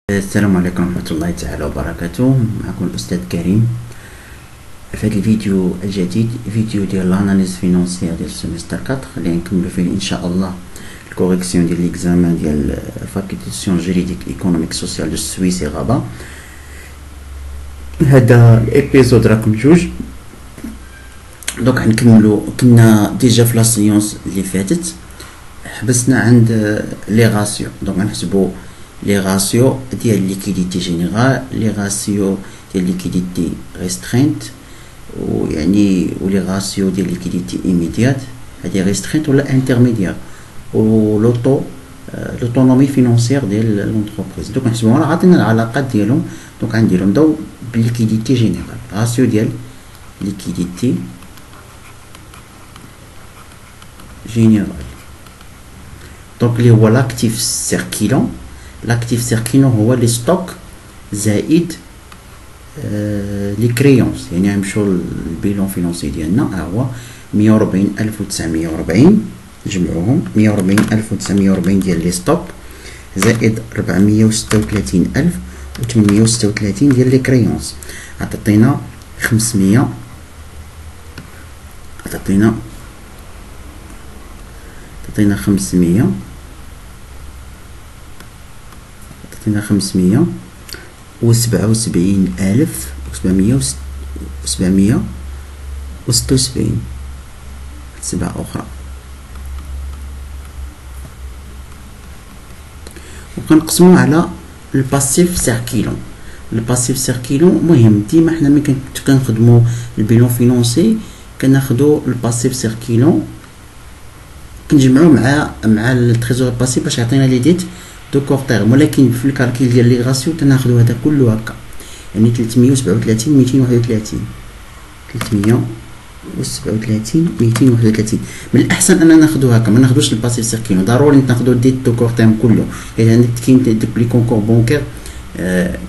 السلام عليكم ورحمة الله تعالى وبركاته. معكم الأستاذ كريم. في هذا الفيديو الجديد فيديو ديال لاناليز فينونسيير ديال السيمستر 4 اللي نكملو فيه ان شاء الله الكوريكسيون ديال ليكزامان ديال فاكولتاسيون جوريديك ايكونوميك سوسيال دو السويسي غابة. هذا الابيزود رقم 2. دونك غنكملو. كنا ديجا في لا سيونس اللي فاتت حبسنا عند لي راسيو. دونك غنحسبو les ratios de liquidité générale, les ratios de liquidité restreinte ou les ratios de liquidité immédiate, des restreintes ou intermédiaire ou l'autonomie financière de l'entreprise. Donc on a عطينا العلاقات ديالهم. دونك غنديرهم داو بالliquidité générale, ratio ديال liquidité générale. Donc اللي هو l'actif circulant. l'actif circulant هو لي ستوك زائد لي كريونس. يعني غنمشيو للبيلون فينونسي ديالنا هو 140940 نجمعوهم 140940 ديال لي ستوك زائد 436836 ديال لي كريونس. عطينا 500 عطينا 577,776 سبعة أخرى. وكنقسمو على الباسيف سيركيلون. الباسيف سيركيلون مهم ديما حنا ملي كنخدمو البيلون فينونسي كناخدو الباسيف سيركيلون كنجمعوه مع التريزور باسيف باش يعطينا لي ديت دو كور تيرم. ولكن في الكالكيل ديال لي راسيو تناخدو هذا كله هكا، يعني 337 231 337 231. من الاحسن اننا ناخدو هكا، ما ناخدوش الباسيف سيركيلون. ضروري ناخدو ديت دو كور تيرم كله، يعني كاين دوك لي كونكور بونكير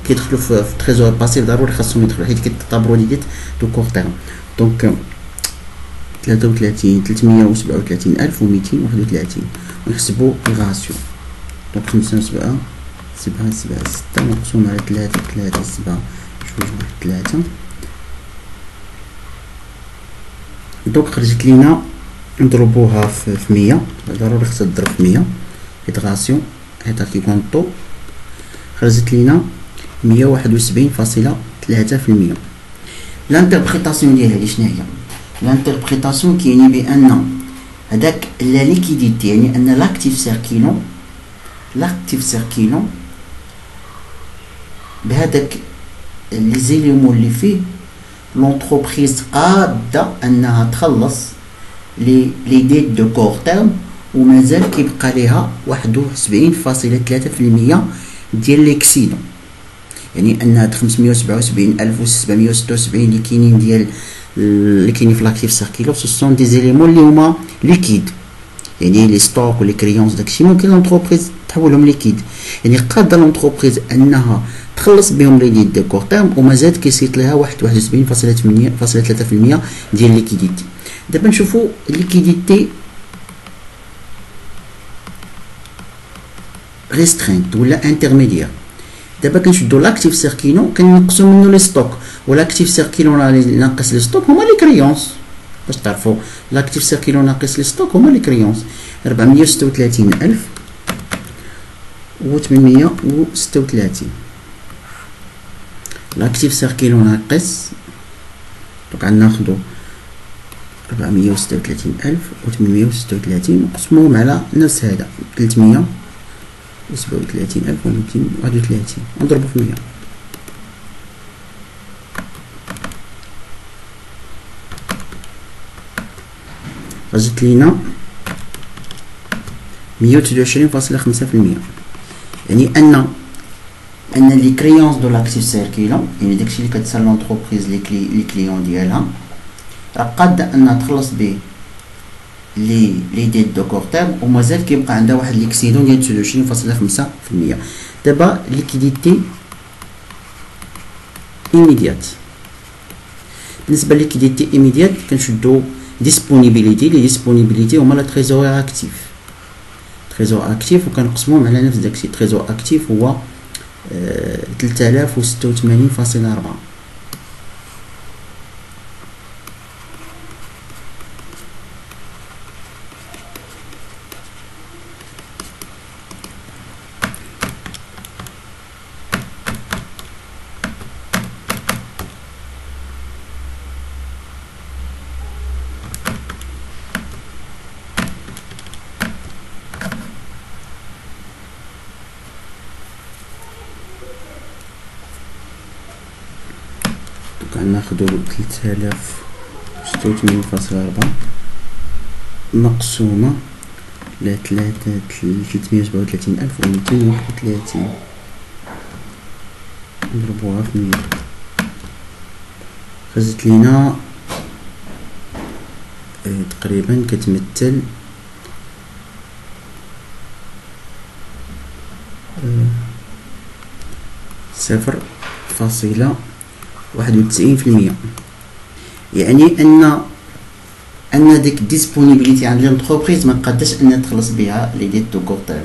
كيدخلوا في التريزور باسيف ضروري خاصهم يدخلوا حيت كيعتبروا لي ديت دو كور تيرم. دونك 337,231 ونحسبوا الراسيو. دونك 5 7 7 7 6 مقسوم على 3 3 7 2 3. دونك خرجت لينا نضربوها في 100. ضروري خصها تضرب في 100 حيت راسيو حيت كيكونطو. خرجت لينا 171.3%. لانتربريتاسيون ديالها اللي شنو هي؟ لانتربريتاسيون كيعني بان هذاك لا ليكيديتي، يعني ان لاكتيف سيركيلون بهذاك لي زيليمون اللي فيه لونتربريز قاده انها تخلص لي ديت دو كور تيرم ومازال كيبقى ليها 71.3% ديال ليكسيدون. يعني ان هاد 577,776 اللي كاينين ديال اللي كاينين في لاكتيف سيركيلون سون دي زيليمون اللي هما ليكيد، يعني لي ستوك ولي كريونس داكشي ممكن لونتربريز تحولهم ليكيد. يعني قاده لونتربريز انها تخلص بهم لي ديت دو كور تيرم ومازال كيصيط لها 71.3% ديال ليكيديتي. دابا نشوفوا ليكيديتي ريسترينت ولا انترميديير. دابا كنشدو لاكتيف سيركيلون كنقصو منو لي ستوك، ولاكتيف سيركيلون ناقص لي ستوك هما لي كريونس. باش تعرفوا لاكتيف سيركيلون ناقص لي ستوك هما لي كريونس 436,836. لاكتيف سيركيلون ناقص دونك غناخدو 436,836 نقسموهم على نفس هذا 337,231 ونضربو في 100. خرجت لينا 129.5%. يعني ان لي كريونس دو لاكتيف سيركيلون، يعني داكشي اللي كتسال لونتربريز لي كليون ديالها راه قاده انها تخلص به لي ديت دو كور تيرم ومازال كيبقى عندها واحد ليكسيدون ديال 29.5%. دابا ليكيديتي ايميديات. بالنسبه لليكيديتي ايميديات كنشدو ديسپونيبيليتي. لي ديسپونيبيليتي هما لا تريزور اكتيف. تريزور اكتيف وكنقسموهم على نفس داكشي. تريزور اكتيف هو 3086.4. ناخدو 3086.4 مقسومة على 337,231 نضربوها في 100 خرجت لينا تقريبا كتمثل 0.91%. يعني ان ديك ديسپونيبيليتي عند لونتربريز ما قاداش انها تخلص بها لي ديت دو كور تيرم.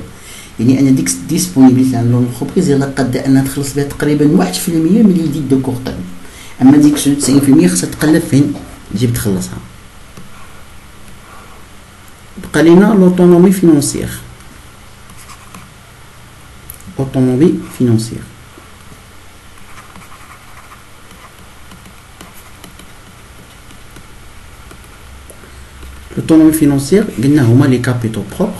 يعني ان ديك ديسپونيبيليتي عند لونتربريز يلا قادة انها تخلص بها تقريبا 1% من لي ديت دو كور تيرم. اما ديك 90% خصها تقلب فين تجيب تخلصها. بقى لينا لوطونومي فينونسيير. اوتونومي فينونسيير l'autonomie financière قلنا هما لي كابيتو بروبر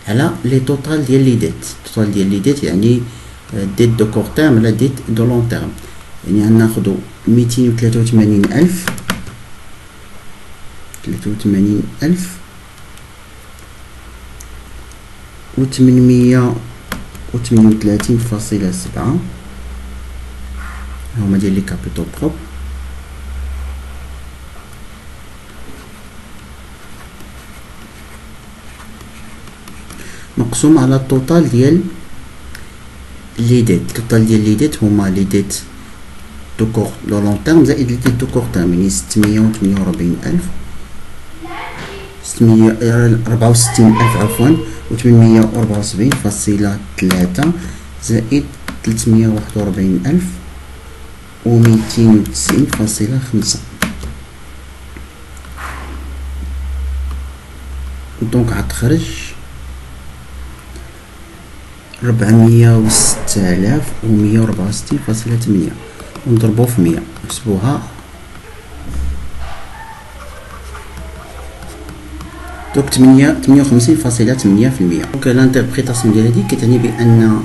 على لي توتال ديال لي ديت. توتال ديال لي ديت يعني ديت دو كور تيرم على ديت دو لون تيرم. يعني غناخدو 283,000 و 838.7 هما ديال لي كابيتو بروبر مقسوم على التوتال ديال لي ديت. التوتال ديال لي ديت هما لي ديت دو كور دو لون تيرم زائد لي ديت دو كور تيرم. يعني 664,000 عفوا و 874.3 زائد 341,000 و 290.5. دونك غتخرج 406,164.8 ونضربو في 100 نحسبوها. دوك 58.8%. دونك لانتربريتاسيون ديال هادي كتعني بان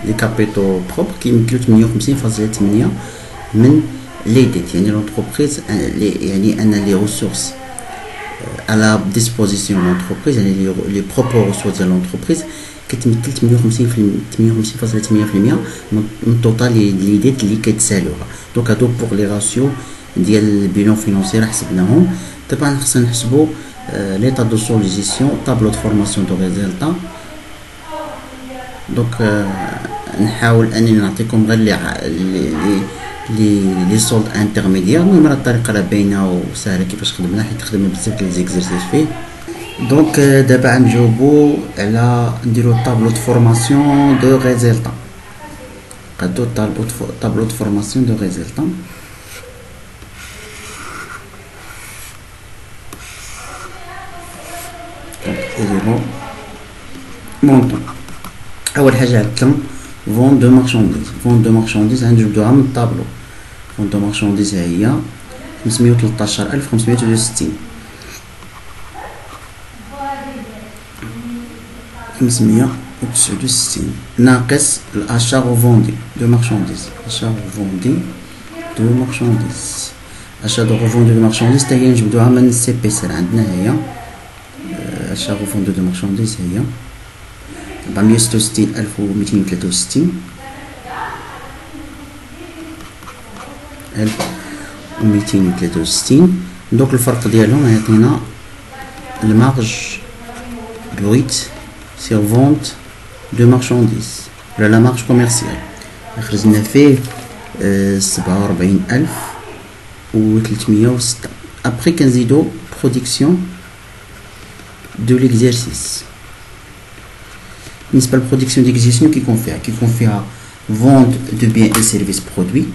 لي كابيتو بروبر كيمثلو 58.8 من لي ديت. يعني لونتربريز يعني ان لي ريسورس على ديسبوزيسيون لونتربريز يعني لي بروبر ريسورس ديال لونتربريز كتمثل 58.8% من التوتال لي ديت اللي كيتسالوها. دونك هادو بوغ لي راسيو ديال البيلون فينونسيير حسبناهم. دابا خصنا نحسبو ليطا دو سوليزيسيون طابلو دو فورماسيون دو ريزولطا. دونك نحاول اني نعطيكم غير لي سولد انترميديير. المهم الطريقه راه باينه وسهله كيفاش خدمنا حيت خدمنا بزاف ديال ليزيكزارسيس فيه. دونك دابا غنجاوبو على نديرو طابلو دو فورماسيون دو ريزولطا. قادو طابلو دو فورماسيون دو ريزولطا. نديرو مونطون. اول حاجه عندنا فون دو مارشانديز. فون دو مارشانديز غنجبدوها من الطابلو. فون دو مارشانديز ها هي 513,569 569 ناقص الاشا غوفوندي دو مارشانديز. اشا غوفوندي دو مارشانديز. اشا دو غوفوندي دو مارشانديز حتى هي نجبدوها من السي بي سي عندنا هي اشا غوفوندي دو مارشانديز هي 466,263 1263. دوك الفرق ديالهم يعطينا المارج برويت سير فونت دو مارشانديز ولا لا مارج كوميرسيال خرجنا فيه 47,306. ابخي كنزيدو برودكسيون دو ليكزارسيس. بالنسبه للبرودكسيون ديكزيسيون كيكون فيها vente de biens et services produits.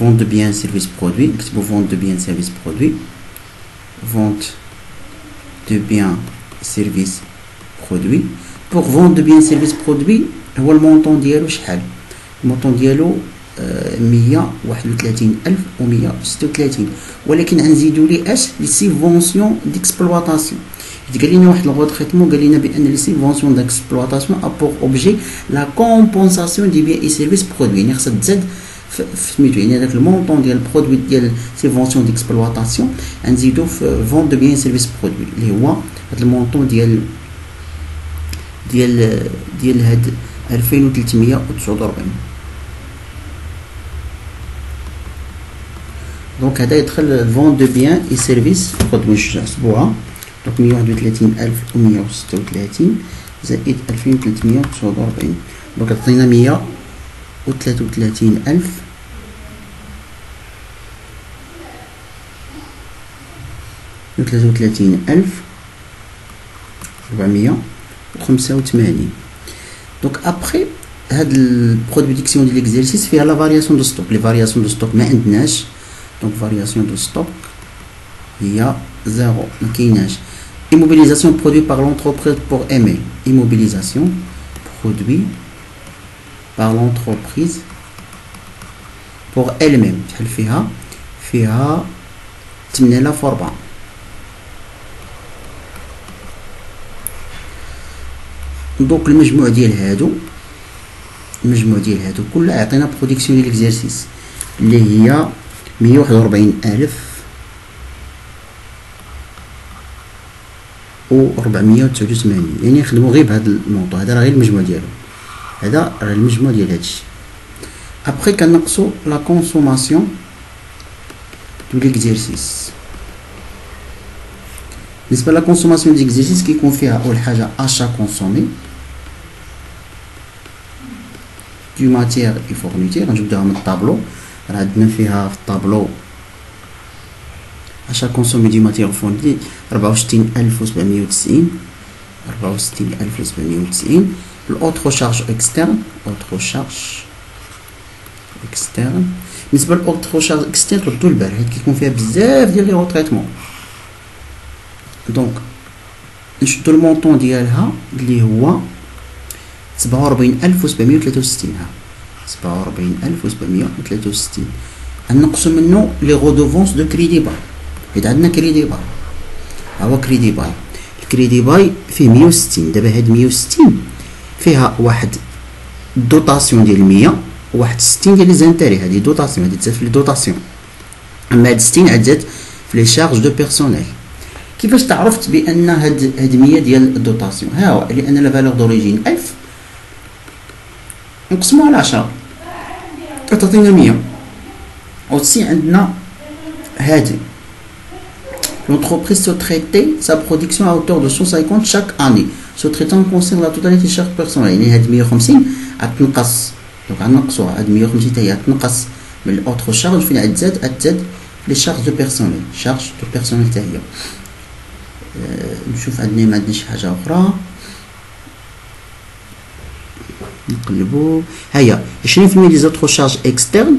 Vente de biens et services produits. Vente de biens et services produits. Vente de biens et services produits. Pour vente de biens et services produits, هو المونطون ديالو شحال؟ المونطون ديالو 131136، ولكن غنزيدو ليه اش؟ لي سيفونسيون ديكسبلواتاسيون. قال لنا واحد الغوتريتمون، قال لنا بان لي سيفونسيون ديكسبلواتاسيون ا بور اوبجي لا كومبونساسيون دي بيان اي سيرفيس برودوي، يعني خاصها تزاد سميتو، يعني هذاك المونطون ديال البرودوي ديال سيفونسيون ديكسبلواتاسيون غنزيدو في فون دو بيان سيرفيس برودوي اللي هو هذا المونطون ديال هاد 2349. دونك هذا يدخل فون دو بيان اي سيرفيس برودوي. نحسبوها دونك 131136 زائد 2349، دونك عطينا 133485. دونك ابخي هاد البرودكسيون ديال ليكزيرسيس فيها لا فارياسيون دو ستوك. لي فارياسيون دو ستوك ما عندناش، دونك فارياسيون دو ستوك هي زيرو، ما كايناش. immobilisation produit par l'entreprise pour aimer. Immobilisation produit par l'entreprise pour elle-même. شحال فيها 8004. دونك المجموع ديال هادو كلها يعطينا برودكسيون ديال ليكزيرسيس اللي هي 141489. يعني نخدمو غير بهاد الموضوع هذا، راه غير المجموع ديالو، هذا راه المجموع ديال هادشي. ابخي كنقصو لا كونسوماسيون دو ليكزيرسيس. بالنسبه لا كونسوماسيون ديال ليكزيرسيس كيكون فيها اول حاجه اشا كونسومي دو ماتير اي فورنيتير. غنجبدوها من الطابلو، راه عندنا فيها في الطابلو achat consommé du matière fondée 64790. l'autre charge externe بالنسبه للأوتر شارج اكسترن ردوا البال، حيت كيكون فيها بزاف ديال لي روتريتمون. دونك نشدو المونطون ديالها اللي هو 47763. 47763 غنقصو منه لي غودوفونس دو كريدي باي، حيت عندنا كريدي باي. هو كريدي باي، الكريدي باي فيه 160. دابا هاد 160 فيها واحد دوطاسيون ديال 100 وواحد 60 ديال لي زانتيري. هادي دوطاسيون، هادي تزاد في لي دوطاسيون. اما هاد 60 عاد في لي شارج دو بيرسونيل. كيفاش تعرفت بان هاد 100 ديال الدوطاسيون؟ ها هو، لان لا فالور دوريجين 1000 نقسمو على 10 تعطينا 100. aussi عندنا هادي l'entreprise sous-traitée sa production à hauteur de 150 chaque année. sous-traitant concerne la totalité de chaque personne. يعني هاد 150 غتنقص، دونك غنقصوها. هاد 150 حتى هي غتنقص من الاوتر شارج، فين غتزاد لي شارج دو بيرسونيل. شارج دو بيرسونيل حتى هي. نشوف عندنا ما عندنا شي حاجه اخرى نقلبو. هيا 20% des autres charges externes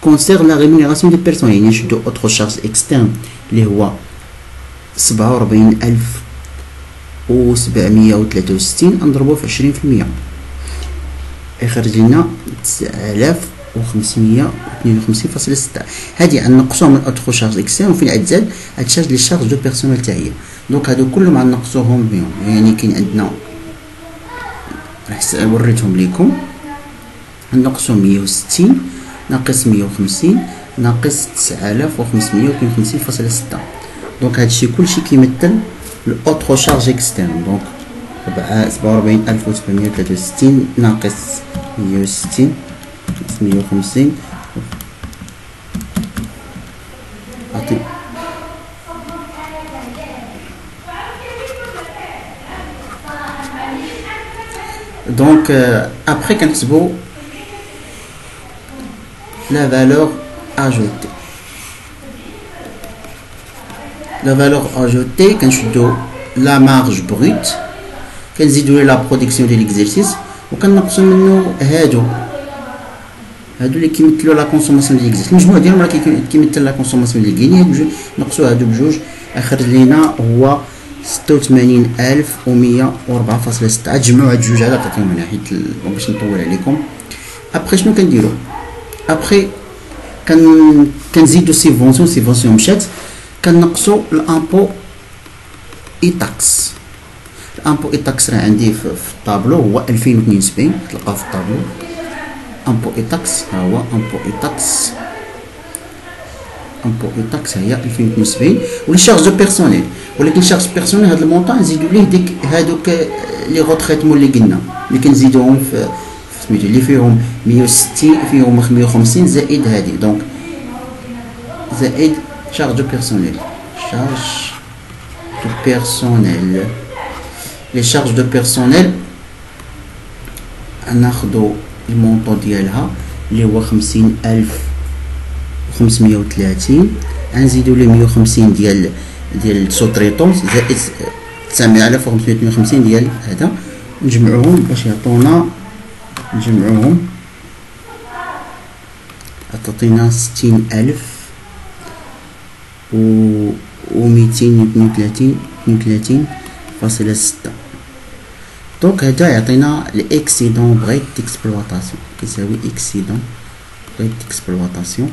concerne la rémunération des personnes. يعني نشدو autre charge externe اللي هو 47763 نضربوه في 20% يخرج لنا 9552.6. هادي غنقصوها من autre charge externe، وفين غتزاد غتشارج لي شارج دو بيرسونيل حتى هي. دونك هادو كلهم غنقصوهم بهم. يعني كاين عندنا راح وريتهم ليكم، نقصو 160 ناقص 150 ناقص 9552.6. دونك هادشي كلشي كيمثل الاوتر شارج اكسترن. دونك 47763 ناقص 160 ناقص 150 عطي. دونك ابخي كنحسبو la valeur ajoutée. La valeur ajoutée كنشدو la marge brute، كنزيدو لا برودكسيون ديال ليكزيرسيس، وكنقصو منو هادو هادو اللي كيمثلوا لا كونسوماسيون ديال اكزيست. المجموع ديالهم راه كيمثل لا كونسوماسيون ديال كيني. هادو بجوج نقصوا هادو بجوج اخرج لينا هو 86104.6. تجمعوا هاد الجوج عاد عطيتهم هنا حيت باش نطول عليكم. ابخي شنو كنديروا؟ ابخي كنزيدوا سيفونسيون مشات، كنقصوا الامبو اي تاكس. الامبو اي تاكس راه عندي في الطابلو هو 2072 تلقاو في الطابلو. امبو اي تاكس ها هو امبو اي تاكس. امبو اي تاكس هي 2072 ولي شارج دو بيرسونيل. ولكن شارج بيرسونيل هاد المونطون نزيدو ليه ديك هادوك لي غوتريتمون اللي قلنا اللي كنزيدوهم في سميتو اللي فيهم 160 فيهم 150 زائد هادي. دونك زائد شارج دو بيرسونيل. شارج دو بيرسونيل. لي شارج دو بيرسونيل ناخدو المونطون ديالها اللي هو 50530. غنزيدو ليه 150 ديال سوتريطون زائد 9558 ديال هذا. نجمعوهم باش يعطونا نجمعوهم عطاتينا 60000 و 232.6. دونك هذا يعطينا الاكسيدون بريت ديكسبلوطاسيون كيساوي اكسيدون بريت ديكسبلوطاسيون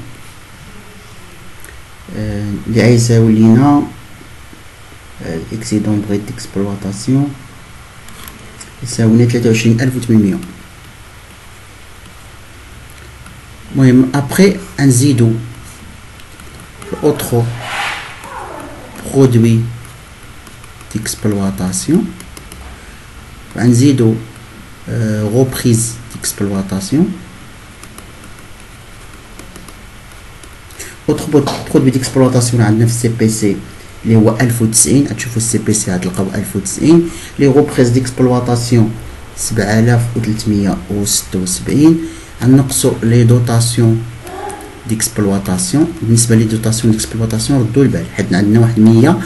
اللي غيساوي لينا الاكسيدون بريت ديكسبلوطاسيون يساوينا 23800. المهم ابخي نزيدو اوترو برودوي ديكسبلوطاسيون غنزيدو غوبريز ديكسبلوطاسيون. اوتر برودوي ديكسبلوطاسيون عندنا في السي بي سي اللي هو 1090. غتشوفوا السي بي سي غتلقاو 1090. لي غوبريز ديكسبلوطاسيون 7376. غنقصوا لي دوطاسيون ديكسبلوطاسيون. بالنسبه لي دوطاسيون ديكسبلوطاسيون ردوا البال حيت عندنا واحد 100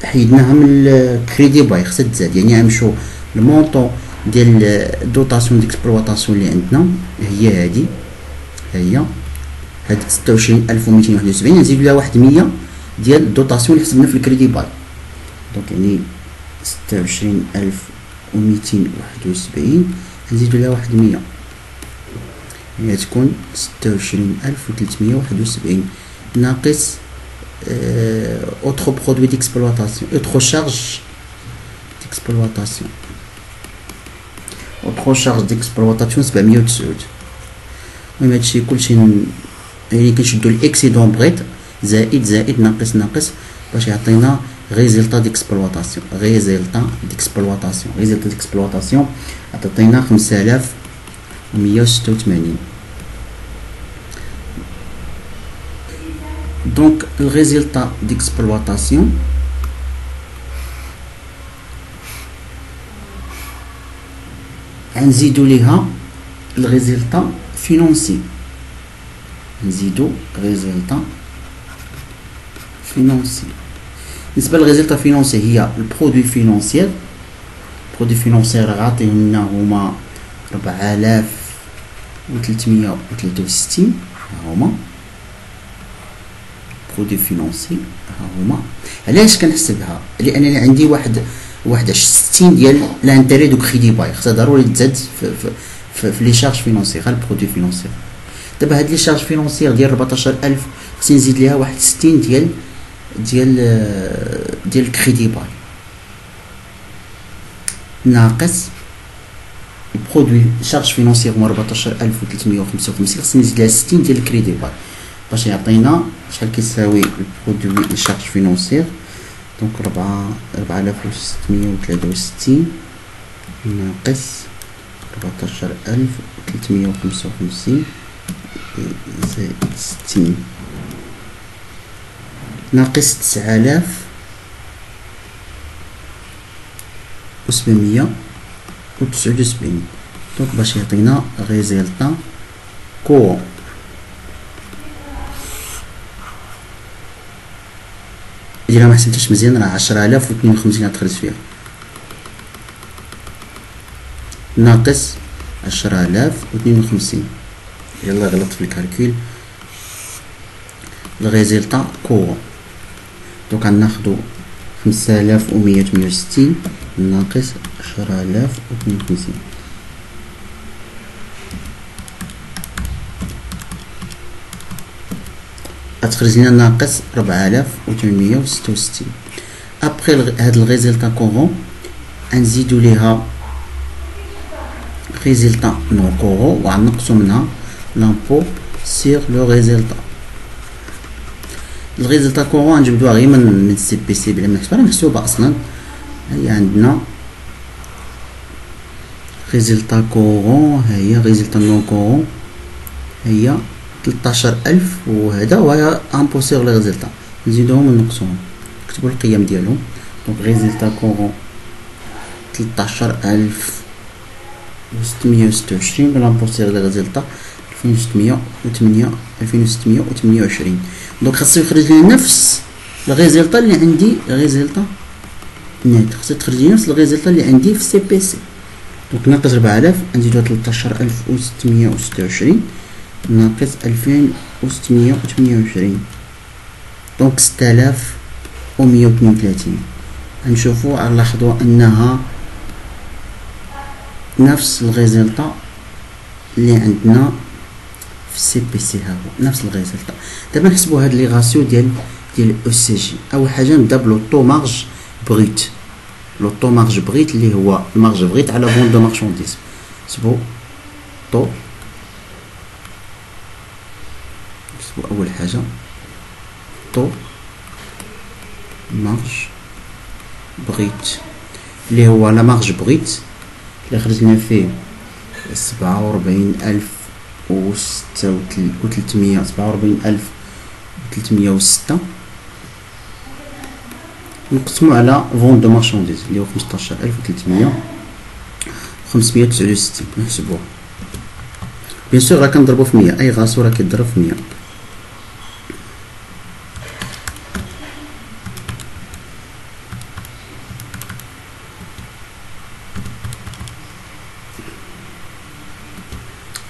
حيدناها من الكريدي باي خصها تزاد. يعني غنمشيو المونطون ديال دوطاسيون ديكسبلوطاسيون اللي عندنا هي هادي هي هاد 26271. نزيدو لها واحد 100 ديال الدوطاسيون اللي حسبنا في الكريدي باي. دونك يعني 26271 نزيدو لها واحد 100 يعني تكون 26371 ناقص autre produit d'exploitation, autre charge d'exploitation. Autre charge d'exploitation 709. المهم هادشي كلشي يعني كنشدو الاكسيدون بريت زائد ناقص باش يعطينا ريزلتا ديكسبلوطاسيون. ريزلتا ديكسبلوطاسيون عطينا 5186. Donc le résultat d'exploitation نزيدو ليها الريزلتا فينونسي. نزيدو ريزلتا فينونسي. بالنسبه للريزلتا فينونسي هي البرودوي فينونسيير. البرودوي فينونسيير غاعطيونا هما 4363 هما برودوي فينونسي ها هما. علاش كنحسبها؟ لانني عندي واحد 60 ديال لانتيري دو كريدي باي خصها ضروري تزاد في لي شارج فينونسي غير البرودوي فينونسي. دابا هاد لي شارج فينونسيير ديال 14000 خصني نزيد ليها واحد 60 ديال الكريدي باي ناقص البرودوي شارج فينونسيير هما 14355 خصني نزيد لها 60 ديال الكريدي باي باش يعطينا شحال كيساوي البرودوي لي شارج فينونسيير. دونك 4663 ناقص 14355 زائد 60 ناقص 9779. دونك باش يعطينا ريزلتا كو إلا ما حسبتش مزيان راه 10052 غتخرج فيها ناقص 10052 يلا غلط في الكالكول. الريزلتا كورون دوك غناخدو 5168 ناقص 10052 غتخرج لنا ناقص 4866. ابخي هاد الريزلتا كورون غنزيدو ليها ريزلتا نو كورون وغنقصو منها لامبو سيغ لو ريزلتا. الريزلتا كورون غنجبدوها غير من السي بي سي بلا ما نحسبها، راه محسوبه اصلا. هي عندنا ريزلتا كورون، هي ريزلتا نو كورون هي 13000 وهذا وهي امبو سيغ لو ريزلتا، نزيدوهم ونقصوهم نكتبو القيم ديالهم. دونك ريزلتا كورون 13626 بالامبو سيغ لو ريزلتا 2628. دونك خاصو يخرج لي نفس الريزلتا اللي عندي، ريزلتا نيت خاصو تخرج لي نفس الريزلتا اللي عندي في سي بي سي. دونك ناقص 4000 نزيدو 13626 ناقص 2628 دونك 6132. غنشوفو نلاحظو انها نفس الريزلتا اللي عندنا في السي بي سي، ها هو نفس الريزلتا. دابا نحسبو هاد لي غاسيو ديال او سي جي. اول حاجه نبدا بلوطو مارج بغيت. لوطو مارج بغيت اللي هو المارج بغيت على فون دو مارشانديز. نحسبو طو، نحسبو اول حاجه طو مارج بغيت اللي هو لا مارج بغيت اللي خرجنا فيه 47306 نقسمو على فون دو مارشانديز اللي هو 15369 نحسبوه. بيان سور راه كنضربو في 100، اي غاسو راه كيضرب في 100.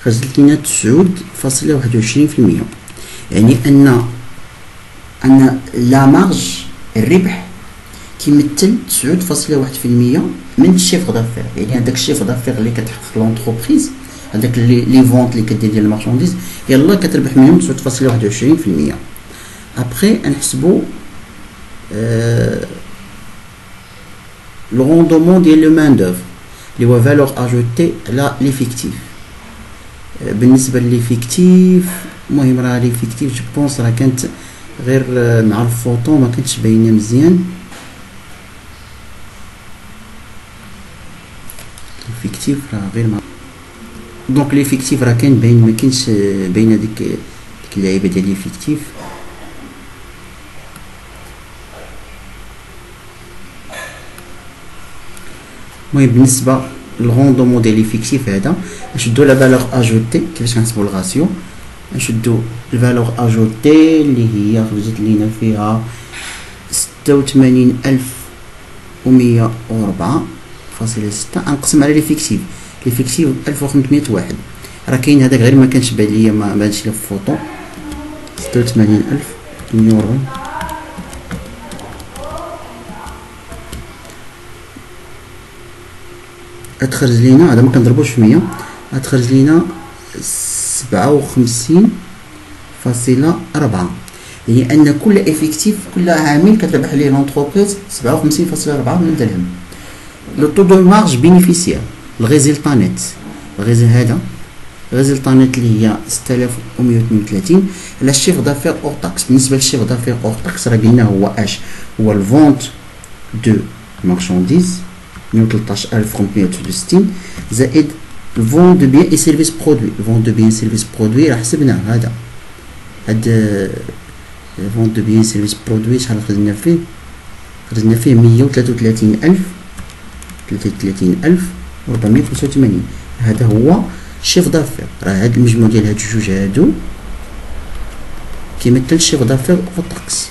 خرجت لينا 9.21%، يعني ان لا مارج الربح كيمثل 9.1% من الشيفر دافير. يعني هذاك الشيفر دافير اللي كتحقق لونتربريز، هذاك لي فونت اللي كدير ديال المارشانديز يلا كتربح منهم 9.21%. ابخي نحسبوا لو روندومون ديال لو مان دوف اللي هو فالور اجوتي على ليفيكتيف. بالنسبه لليفيكتيف المهم راه ليفيكتيف جو بونس راه كانت غير مع الفوطو ما كانتش باينه مزيان. ليفيكتيف راه غير مع دونك ليفيكتيف راه كاين باين ما كاينش باينه ديك اللعيبه ديال ليفيكتيف. المهم بالنسبه للغوندومون ديال ليفيكتيف هذا نشدو لا فالور اجوتي. كيفاش كنحسبوا الغاسيو؟ نشدو الفالور اجوتي اللي هي خرجت لينا فيها 86104.6 نقسم على ليفيكتيف. ليفيكتيف 1501 راه كاين هذاك غير ما كانش باين ليا ما بانش لي في الفوطو. 86140 غتخرج لينا، هذا ما كنضربوش في 100، غتخرج لينا 57.4. يعني ان كل افيكتيف كل عامل كتربح ليه لونتربريز 57.4 من درهم. لو طو دو مارج بينيفيسيير الريزلتا نيت، هذا الريزلتا نيت اللي هي 6132 على الشيفر دافير اور تاكس. بالنسبه للشيفر دافير اور تاكس راه قلنا هو اش هو الفونت دو مارشانديز 113569 زائد الفون دو بيان اي سيرفيس برودوي. الفون دو بيان سيرفيس برودوي راه حسبناه، هذا الفون دو بيان سيرفيس برودوي شحال خرجنا فيه؟ خرجنا فيه 133485. هذا هو الشيف دافير. راه هاد المجموع ديال هاد الجوج هادو كيمثل الشيف دافير او طاكس.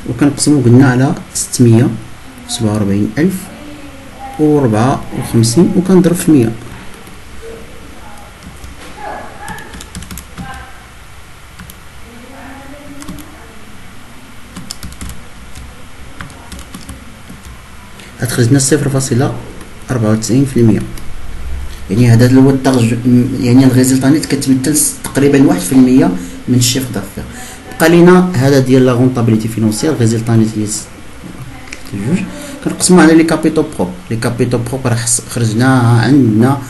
وكنقسمو قلنا على 647,054 وكنضرب في 100. غتخرج لنا 0.94%. يعني هذا هو الدرج، يعني الريزلطانيت كتمثل تقريبا 1% من الشيف دافير. بقى لينا هذا ديال لا رونطابيليتي فينونسيير. الريزلطانيت هي جوج. كنقسمو على لي كابيتو بروب. لي كابيتو بروب راه خرجناها عندنا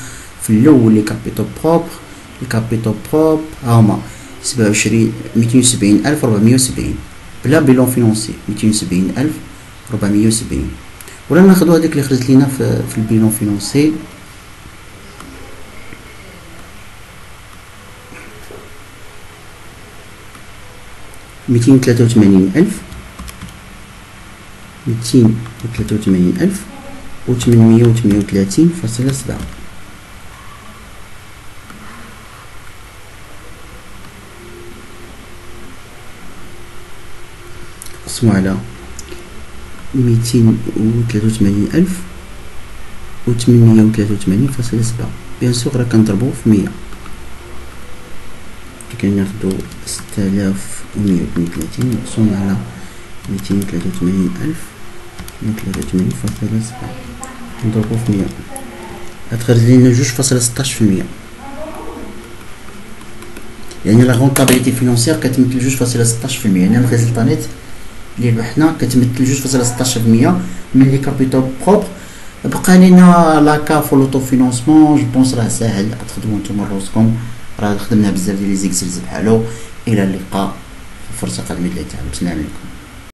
في الاول. لي كابيتو بروب هما 270,470 بلا بيلون فينونسي. 270,470. ولا ناخدو هذيك اللي خرجت لينا في البيلون فينونسي. ميتين وثلاثة وثمانين ألف وثمنمية وثمانية وثلاثين فاصلة 7. قسمو على 283,883.7. بيان سور راه كنضربو في 100. كناخدو 6132 مقسوم على 283,883.7 نضربو في 100. غتخرج لينا 2.16%. يعني لا رونطابيليتي فينونسيير كتمثل 2.16%. يعني الريزلطانيت اللي ربحنا كتمثل 2.16% من لي كابيتال بروبر. بقى لينا لا كاف ولوطو فينونسمون. جو بونس راه ساهل تخدمو نتوما روسكم. راه خدمنا بزاف ديال لي زيكسيرز بحالو. الى اللقاء في فرصه قادمه. السلام عليكم.